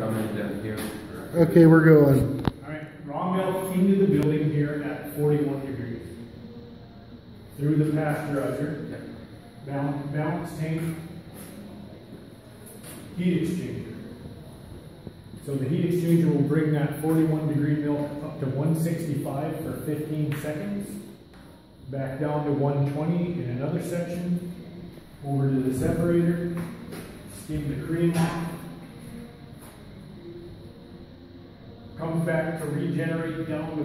coming down here. Okay, we're going. All right, raw milk into the building here at 41 degrees. Through the pasteurizer, balance tank, heat exchanger. So the heat exchanger will bring that 41 degree milk up to 165 for 15 seconds, back down to 120 in another section, over to the separator, skim the cream off, comes back to regenerate down to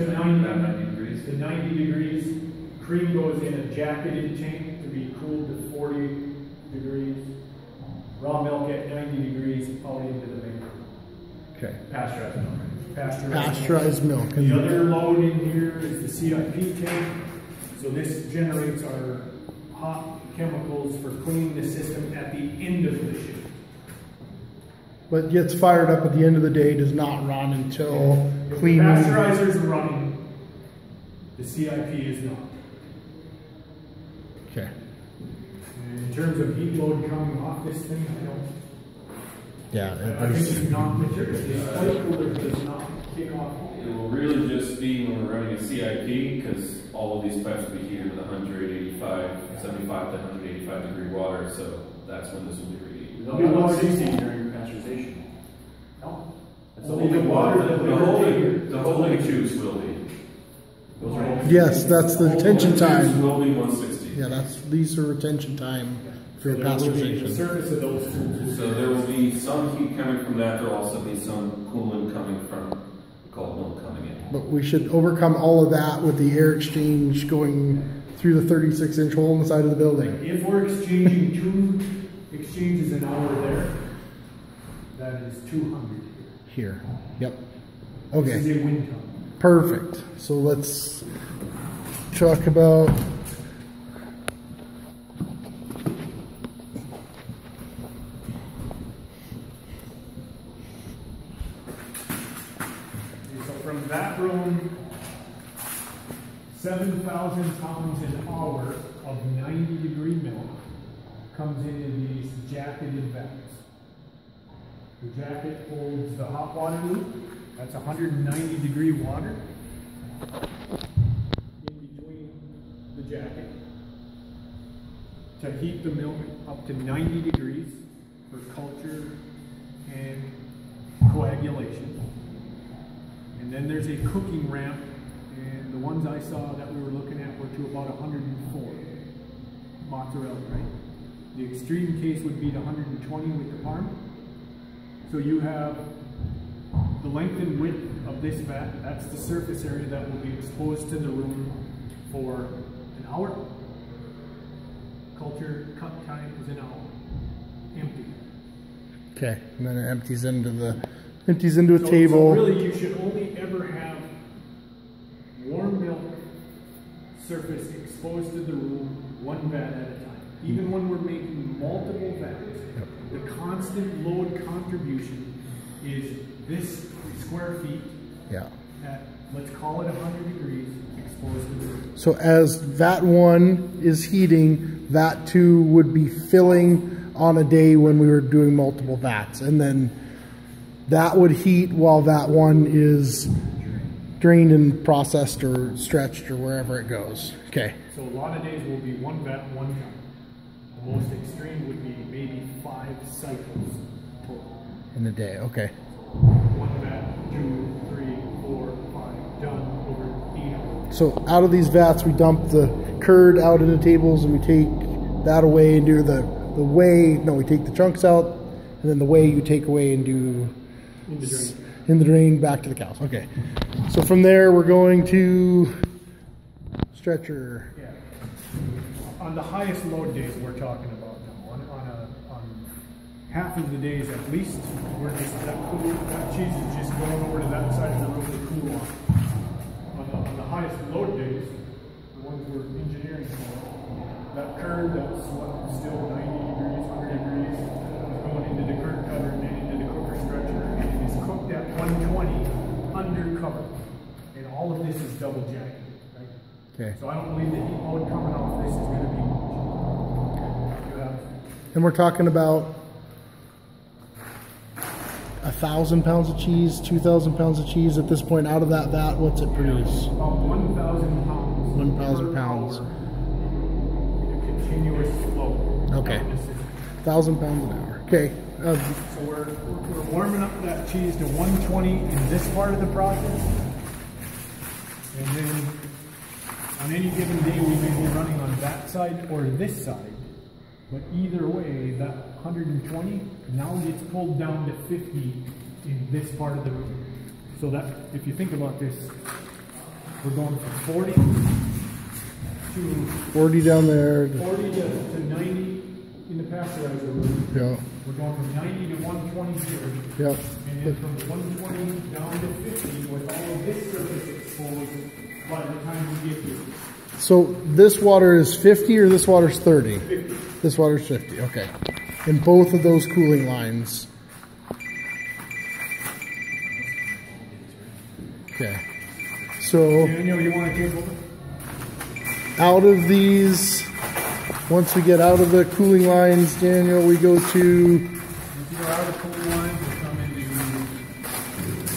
90 degrees. To 90 degrees. Cream goes in a jacketed tank to be cooled to 40 degrees. Raw milk at 90 degrees out into the maker. Okay. Pasteurized milk. Pasteurized milk. The other load in here is the CIP tank. So this generates our hot chemicals for cleaning the system at the end of the shift. But gets fired up at the end of the day, does not run until cleaning. The pasteurizers are running, the CIP is not. Okay. And in terms of heat load coming off this thing, I don't. Yeah, I think it's not material. This oil cooler does not kick off. It will really just be when we're running a CIP, because all of these pipes will be heated with 75 to 185 degree water, so that's when this will be reheated. They'll be 160 during pasteurization. No. That's only the water that the holding tubes will be. Those are yes, that's the retention time. Will be 160. Yeah, these are retention time for There will be the pasteurization. surface of those tubes. So there will be some heat coming from that. There will also be some coolant coming from cold milk coming in. But we should overcome all of that with the air exchange going through the 36-inch hole in the side of the building. If we're exchanging 2 exchanges an hour there, that is 200. Here. Yep. This Okay. is a wind tunnel. Perfect. So let's talk about So from that room, 7,000 pounds an hour of 90 degree milk comes into these jacketed vats. The jacket holds the hot water loop. That's 190 degree water in between the jacket to heat the milk up to 90 degrees for culture and coagulation. And then there's a cooking ramp, and the ones I saw that we were looking at were to about 104 mozzarella, right? The extreme case would be to 120 with the parm. So you have the length and width of this vat, that's the surface area that will be exposed to the room for an hour. Culture cut time is an hour. Empty. okay, and then it empties into a So table. really you should only ever have warm milk surface exposed to the room 1 vat at a time. Even when we're making multiple vats, the constant load contribution is this square feet Yeah. at, let's call it 100 degrees, exposed to the room. So as vat 1 is heating, vat 2 would be filling on a day when we were doing multiple vats, and then that would heat while vat 1 is drained and processed or stretched or wherever it goes. Okay. So a lot of days will be 1 vat, 1 time. The most extreme would be maybe 5 cycles total. In a day. Okay. 1 vat, 2, 3, 4, 5, done over 8 hours. So out of these vats, we dump the curd out into tables, and we take that away and do the whey. No, we take the chunks out, and then the whey you take away and do In the drain. in the drain back to the cows. Okay. So from there, we're going to stretcher. Yeah. On the highest load days we're talking about now, on half of the days at least, we're just, that cheese is just going over to that side of the room to cool off. On the highest load days, the ones we're engineering for, that curd that's still 90 degrees, 100 degrees, is going into the curd cutter and then into the cooker stretcher, and it is cooked at 120 undercover. And all of this is double jacketed, right? Okay. So I don't believe the heat load coming off this is going to be much. You have And we're talking about 1,000 pounds of cheese, 2,000 pounds of cheese at this point out of that vat? What's it produce? About 1,000 pounds. 1,000 per pounds. hour in a continuous flow. Okay. down the system. 1,000 pounds an hour. Okay. So we're warming up that cheese to 120 in this part of the process. And then on any given day we may be running on that side or this side. But either way, that 120 now gets pulled down to 50 in this part of the room. So that, if you think about this, we're going from 40 to 40 down there. 40 to 90 in the pasteurizer room. Yeah. We're going from 90 to 120 here. Yep. And then from 120 down to 50 with all of this surface exposed by the time we get here. So this water is 50 or this water's 30? 50. This water's 50, okay. In both of those cooling lines. Okay. So Daniel, you want to take over? out of these, once we get out of the cooling lines, Daniel, we go to, If you're out of cooling lines, we'll come into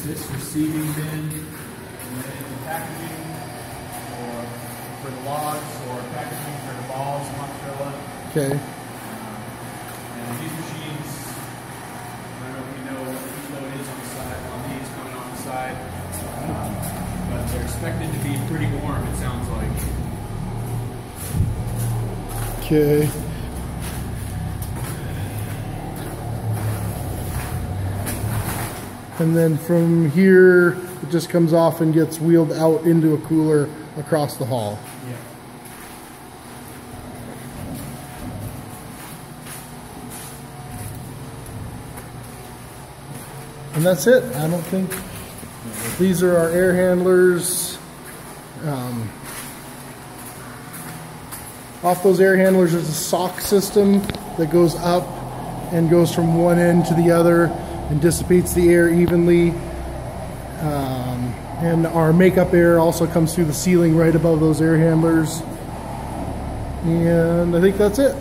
this receiving bin, and then into packaging for the logs, or packaging for the balls, mozzarella. okay, And these machines, I don't know if you know which load it is on the side, on these coming on the side, but they're expected to be pretty warm, it sounds like. okay. And then from here, it just comes off and gets wheeled out into a cooler across the hall. Yeah. And that's it. I don't think these are our air handlers. Off those air handlers is a sock system that goes up and goes from one end to the other and dissipates the air evenly. And our makeup air also comes through the ceiling right above those air handlers. And I think that's it.